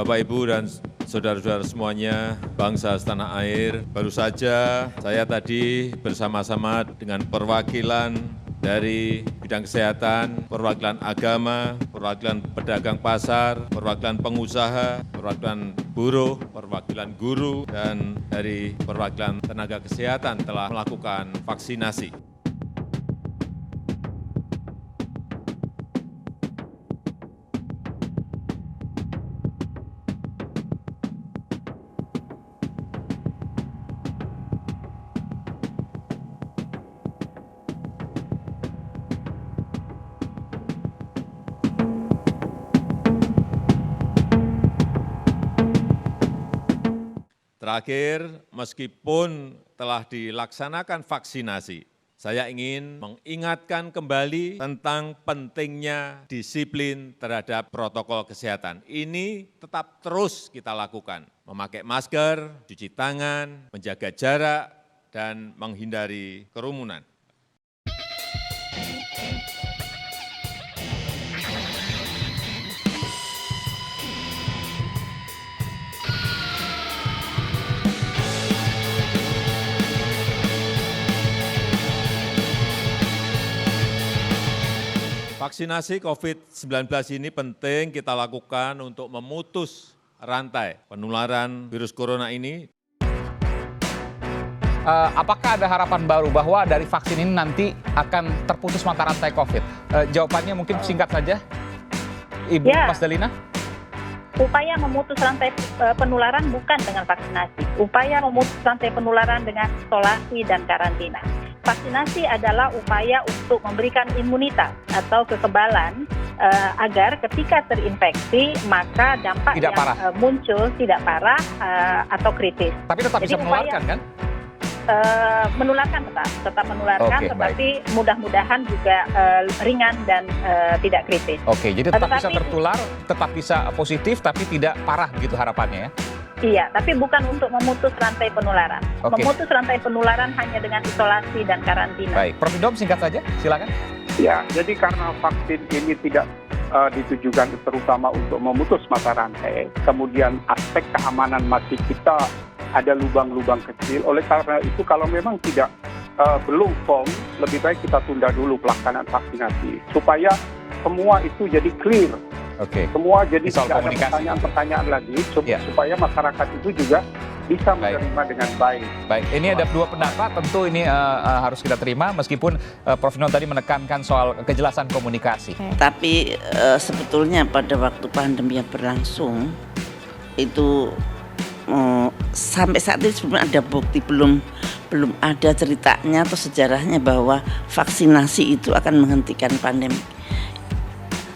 Bapak, Ibu, dan saudara-saudara semuanya, bangsa setanah air, baru saja saya tadi bersama-sama dengan perwakilan dari bidang kesehatan, perwakilan agama, perwakilan pedagang pasar, perwakilan pengusaha, perwakilan buruh, perwakilan guru, dan dari perwakilan tenaga kesehatan telah melakukan vaksinasi. Terakhir, meskipun telah dilaksanakan vaksinasi, saya ingin mengingatkan kembali tentang pentingnya disiplin terhadap protokol kesehatan. Ini tetap terus kita lakukan, memakai masker, cuci tangan, menjaga jarak, dan menghindari kerumunan. Vaksinasi COVID-19 ini penting kita lakukan untuk memutus rantai penularan virus corona ini. Apakah ada harapan baru bahwa dari vaksin ini nanti akan terputus mata rantai COVID? Jawabannya mungkin singkat saja, Ibu Mas Dalina. Upaya memutus rantai penularan bukan dengan vaksinasi. Upaya memutus rantai penularan dengan isolasi dan karantina. Vaksinasi adalah upaya untuk memberikan imunitas atau kekebalan agar ketika terinfeksi maka dampak tidak yang muncul tidak parah atau kritis. Tapi tetap bisa menularkan kan? Menularkan tetap menularkan, tetapi mudah-mudahan juga ringan dan tidak kritis. Oke, jadi tetap bisa tertular, tetap bisa positif, tapi tidak parah begitu harapannya ya? Iya, tapi bukan untuk memutus rantai penularan. Memutus rantai penularan hanya dengan isolasi dan karantina. Baik, Prof. Idom singkat saja, silakan. Ya, jadi karena vaksin ini tidak ditujukan terutama untuk memutus mata rantai, kemudian aspek keamanan masih kita ada lubang-lubang kecil. Oleh karena itu, kalau memang tidak belum firm, lebih baik kita tunda dulu pelaksanaan vaksinasi supaya semua itu jadi clear. Semua jadi tidak ada pertanyaan-pertanyaan lagi supaya masyarakat itu juga bisa menerima dengan baik. Baik, ini ada dua pendapat, tentu ini harus kita terima meskipun Prof. Idom tadi menekankan soal kejelasan komunikasi. Tapi sebetulnya pada waktu pandemi yang berlangsung itu sampai saat ini sebelum ada bukti, belum ada ceritanya atau sejarahnya bahwa vaksinasi itu akan menghentikan pandemi.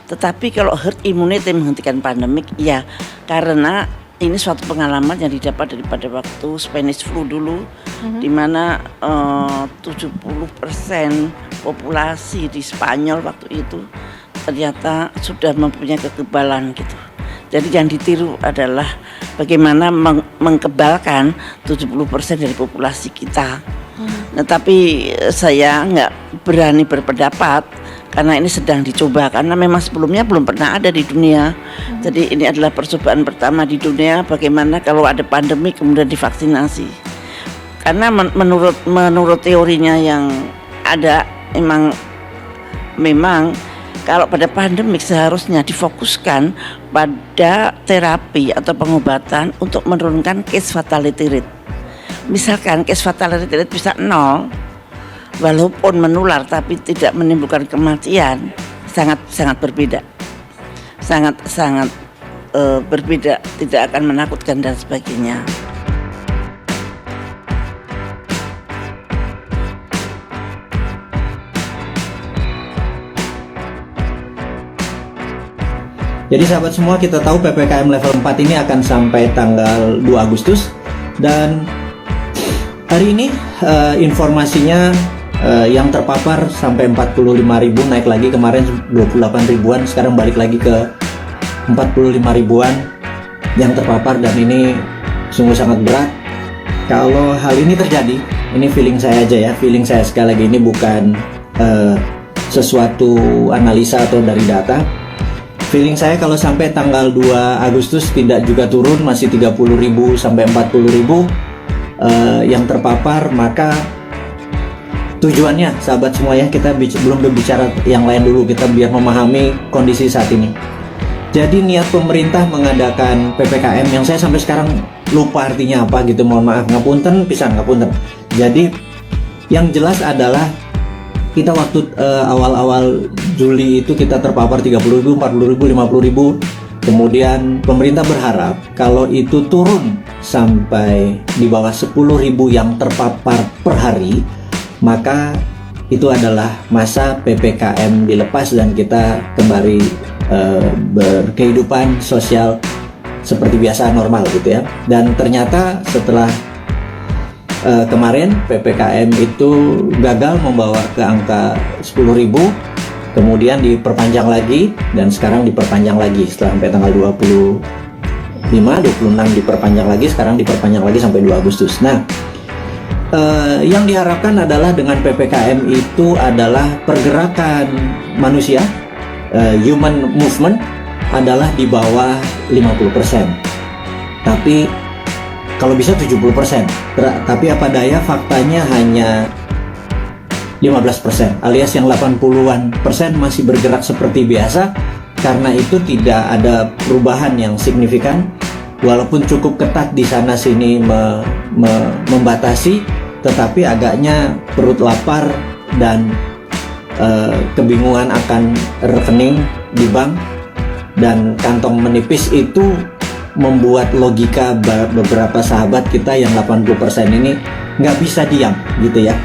Tetapi kalau herd immunity menghentikan pandemik, ya karena ini suatu pengalaman yang didapat daripada waktu Spanish flu dulu, di mana 70% populasi di Spanyol waktu itu ternyata sudah mempunyai kekebalan gitu. Jadi yang ditiru adalah bagaimana mengkebalkan 70% dari populasi kita. Nah, tapi saya nggak berani berpendapat karena ini sedang dicoba, karena memang sebelumnya belum pernah ada di dunia. Jadi ini adalah percobaan pertama di dunia bagaimana kalau ada pandemi kemudian divaksinasi. Karena menurut teorinya yang ada memang kalau pada pandemik seharusnya difokuskan pada terapi atau pengobatan untuk menurunkan case fatality rate. Misalkan case fatality rate bisa 0, walaupun menular tapi tidak menimbulkan kematian, sangat berbeda. Sangat berbeda, tidak akan menakutkan dan sebagainya. Jadi sahabat semua, kita tahu PPKM level 4 ini akan sampai tanggal 2 Agustus dan hari ini informasinya yang terpapar sampai 45.000, naik lagi kemarin 28 ribuan, sekarang balik lagi ke 45 ribuan yang terpapar, dan ini sungguh sangat berat. Kalau hal ini terjadi, ini feeling saya aja ya, feeling saya sekali lagi, ini bukan sesuatu analisa atau dari data. feeling saya kalau sampai tanggal 2 Agustus tidak juga turun, masih 30.000 sampai 40.000 yang terpapar, maka tujuannya sahabat semua ya, kita belum berbicara yang lain dulu, kita biar memahami kondisi saat ini. Jadi niat pemerintah mengadakan PPKM yang saya sampai sekarang lupa artinya apa gitu, mohon maaf, ngapunten pisan ngapunten. Jadi yang jelas adalah kita waktu awal-awal Juli itu kita terpapar 30.000, 40.000, 50.000. Kemudian pemerintah berharap kalau itu turun sampai di bawah 10.000 yang terpapar per hari, maka itu adalah masa PPKM dilepas dan kita kembali berkehidupan sosial seperti biasa, normal gitu ya. Dan ternyata setelah kemarin PPKM itu gagal membawa ke angka 10.000, kemudian diperpanjang lagi dan sekarang diperpanjang lagi setelah sampai tanggal 25, 26 diperpanjang lagi, sekarang diperpanjang lagi sampai 2 Agustus. Nah, yang diharapkan adalah dengan PPKM itu adalah pergerakan manusia, human movement adalah di bawah 50%. Tapi kalau bisa 70%, tapi apa daya faktanya hanya 15%, alias yang 80-an persen masih bergerak seperti biasa. Karena itu tidak ada perubahan yang signifikan, walaupun cukup ketat di sana sini membatasi, tetapi agaknya perut lapar dan kebingungan akan rekening di bank dan kantong menipis itu membuat logika beberapa sahabat kita yang 80% ini nggak bisa diam gitu ya.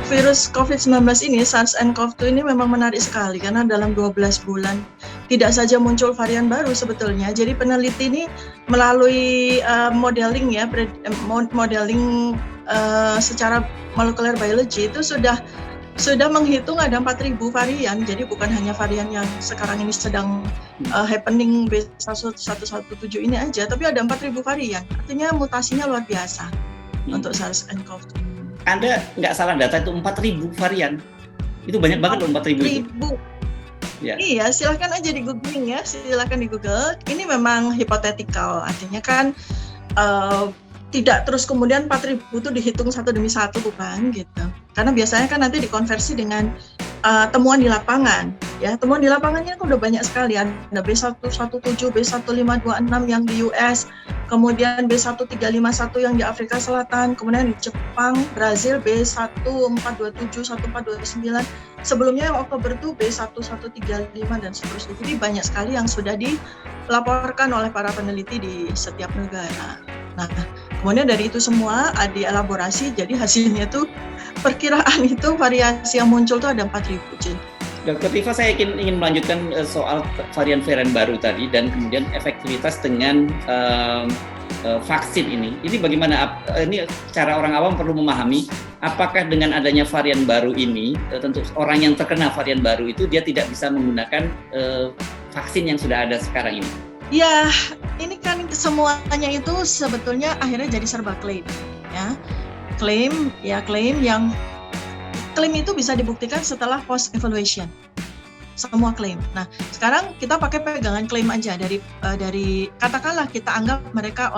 Virus COVID-19 ini, SARS-CoV-2 ini memang menarik sekali karena dalam 12 bulan tidak saja muncul varian baru sebetulnya. Jadi peneliti ini melalui modeling ya, modeling secara molecular biology itu sudah menghitung ada 4.000 varian. Jadi bukan hanya varian yang sekarang ini sedang happening B117 ini aja, tapi ada 4.000 varian. Artinya mutasinya luar biasa untuk SARS-CoV-2. Anda nggak salah data itu 4.000 varian. Itu banyak banget loh 4.000 itu. Ya. Iya, silakan aja di googling ya, silakan di Google. Ini memang hypothetical, artinya kan tidak terus kemudian 4.000 itu dihitung satu demi satu, bukan gitu. Karena biasanya kan nanti dikonversi dengan temuan di lapangan. Ya, temuan di lapangannya kan udah banyak sekali. Ada B117, B1526 yang di US, kemudian B1351 yang di Afrika Selatan, kemudian di Jepang, Brazil B1427, 1429. Sebelumnya yang Oktober itu B1135 dan seterusnya. Jadi banyak sekali yang sudah dilaporkan oleh para peneliti di setiap negara. Nah, kemudian dari itu semua dielaborasi, jadi hasilnya tuh perkiraan itu variasi yang muncul tuh ada 4.000. Dr. Tifa, saya ingin melanjutkan soal varian-varian baru tadi dan kemudian efektivitas dengan vaksin ini. Ini bagaimana? Ini cara orang awam perlu memahami apakah dengan adanya varian baru ini, tentu orang yang terkena varian baru itu dia tidak bisa menggunakan vaksin yang sudah ada sekarang ini. Ya, ini kan semuanya itu sebetulnya akhirnya jadi serba klaim, ya. Klaim itu bisa dibuktikan setelah post evaluation. Semua klaim. Nah, sekarang kita pakai pegangan klaim aja dari katakanlah kita anggap mereka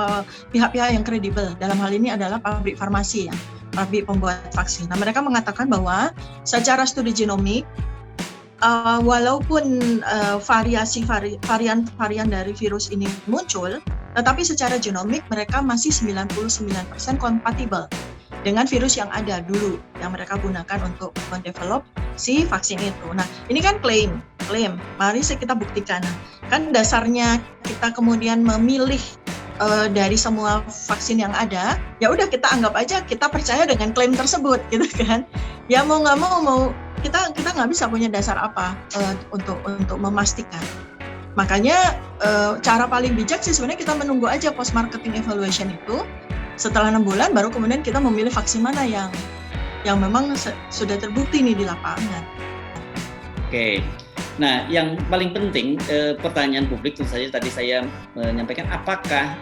pihak-pihak yang kredibel. Dalam hal ini adalah pabrik farmasi ya, pabrik pembuat vaksin. Nah, mereka mengatakan bahwa secara studi genomik walaupun varian dari virus ini muncul, tetapi secara genomik mereka masih 99% kompatibel dengan virus yang ada dulu yang mereka gunakan untuk mendevelop si vaksin itu. Nah, ini kan klaim. Mari kita buktikan. Nah, kan dasarnya kita kemudian memilih dari semua vaksin yang ada, ya udah kita anggap aja kita percaya dengan klaim tersebut, gitu kan? Ya mau nggak mau kita nggak bisa punya dasar apa untuk memastikan. Makanya cara paling bijak sih sebenarnya kita menunggu aja post marketing evaluation itu. Setelah 6 bulan baru kemudian kita memilih vaksin mana yang memang sudah terbukti nih di lapangan. Oke. Nah, yang paling penting pertanyaan publik tentu saja tadi saya menyampaikan apakah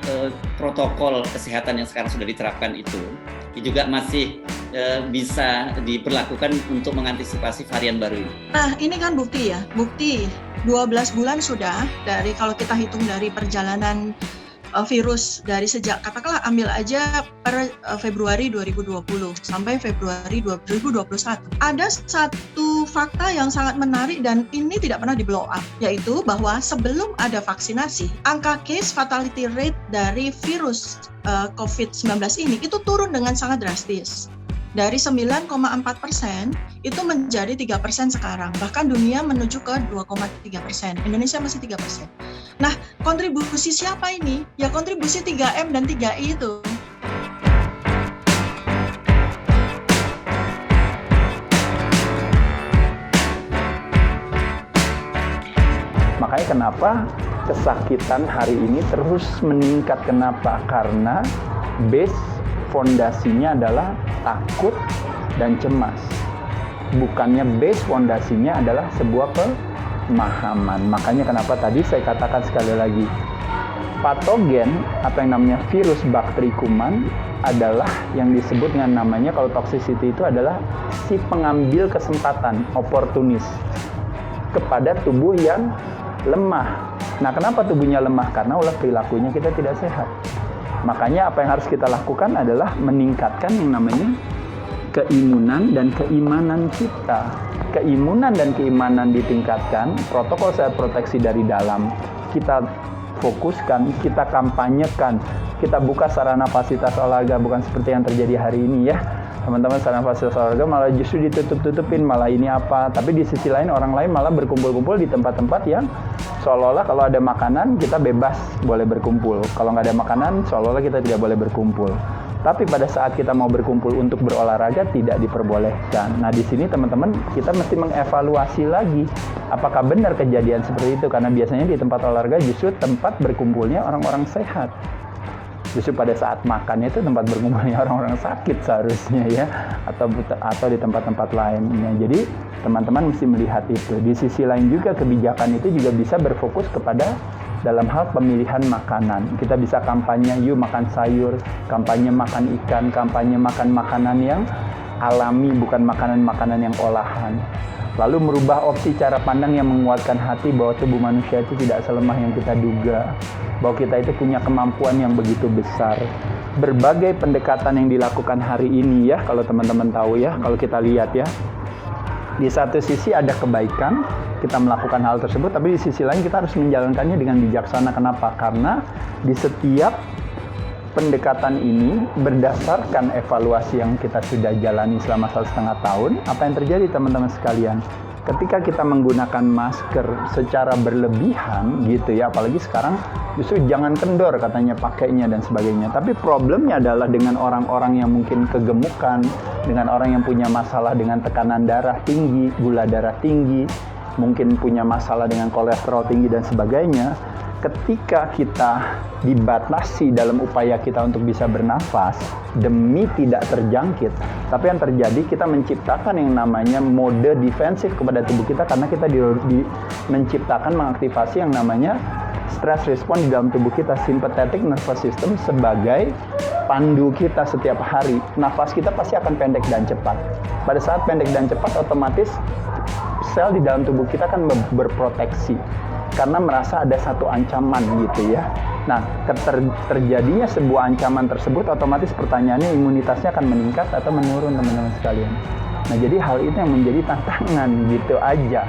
protokol kesehatan yang sekarang sudah diterapkan itu juga masih bisa diberlakukan untuk mengantisipasi varian baru ini. Nah, ini kan bukti 12 bulan sudah dari kalau kita hitung dari perjalanan virus dari sejak katakanlah ambil aja per Februari 2020 sampai Februari 2021. Ada satu fakta yang sangat menarik dan ini tidak pernah di blow up, yaitu bahwa sebelum ada vaksinasi, angka case fatality rate dari virus COVID-19 ini itu turun dengan sangat drastis. Dari 9,4% itu menjadi 3% sekarang. Bahkan dunia menuju ke 2,3%. Indonesia masih 3%. Nah, kontribusi siapa ini? Ya kontribusi 3M dan 3I itu. Makanya kenapa kesakitan hari ini terus meningkat. Kenapa? Karena base fondasinya adalah takut dan cemas. Bukannya base fondasinya adalah sebuah pemahaman. Makanya kenapa tadi saya katakan sekali lagi, patogen atau yang namanya virus, bakteri, kuman adalah yang disebut dengan namanya, kalau toxicity itu adalah si pengambil kesempatan, oportunis kepada tubuh yang lemah. Nah, kenapa tubuhnya lemah? Karena olah perilakunya kita tidak sehat. Makanya apa yang harus kita lakukan adalah meningkatkan yang namanya keimunan dan keimanan kita. Keimunan dan keimanan ditingkatkan, protokol sehat proteksi dari dalam kita fokuskan, kita kampanyekan, kita buka sarana fasilitas olahraga, bukan seperti yang terjadi hari ini ya. Teman-teman, sarana fasilitas olahraga malah justru ditutup-tutupin, malah ini apa. Tapi di sisi lain orang lain malah berkumpul-kumpul di tempat-tempat yang seolah-olah kalau ada makanan kita bebas boleh berkumpul. Kalau nggak ada makanan seolah-olah kita tidak boleh berkumpul. Tapi pada saat kita mau berkumpul untuk berolahraga tidak diperbolehkan. Nah, di sini teman-teman kita mesti mengevaluasi lagi apakah benar kejadian seperti itu, karena biasanya di tempat olahraga justru tempat berkumpulnya orang-orang sehat. Justru pada saat makannya itu tempat berkumpulnya orang-orang sakit seharusnya ya, atau di tempat-tempat lainnya. Jadi teman-teman mesti melihat itu. Di sisi lain juga kebijakan itu juga bisa berfokus kepada dalam hal pemilihan makanan. Kita bisa kampanye yuk makan sayur, kampanye makan ikan, kampanye makan makanan yang alami, bukan makanan-makanan yang olahan. Lalu merubah opsi cara pandang yang menguatkan hati bahwa tubuh manusia itu tidak selemah yang kita duga, bahwa kita itu punya kemampuan yang begitu besar. Berbagai pendekatan yang dilakukan hari ini ya, kalau teman-teman tahu ya, kalau kita lihat ya, di satu sisi ada kebaikan, kita melakukan hal tersebut, tapi di sisi lain kita harus menjalankannya dengan bijaksana. Kenapa? Karena di setiap pendekatan ini berdasarkan evaluasi yang kita sudah jalani selama 1,5 tahun. Apa yang terjadi teman-teman sekalian? Ketika kita menggunakan masker secara berlebihan gitu ya, apalagi sekarang justru jangan kendor katanya pakainya dan sebagainya. Tapi problemnya adalah dengan orang-orang yang mungkin kegemukan, dengan orang yang punya masalah dengan tekanan darah tinggi, gula darah tinggi, mungkin punya masalah dengan kolesterol tinggi dan sebagainya. Ketika kita dibatasi dalam upaya kita untuk bisa bernafas demi tidak terjangkit, tapi yang terjadi kita menciptakan yang namanya mode defensif kepada tubuh kita, karena kita menciptakan mengaktifasi yang namanya stress response di dalam tubuh kita, sympathetic nervous system sebagai pandu kita setiap hari. Nafas kita pasti akan pendek dan cepat. Pada saat pendek dan cepat, otomatis sel di dalam tubuh kita akan berproteksi karena merasa ada satu ancaman gitu ya. Nah, terjadinya sebuah ancaman tersebut, otomatis pertanyaannya imunitasnya akan meningkat atau menurun teman-teman sekalian. Nah, jadi hal itu yang menjadi tantangan gitu aja.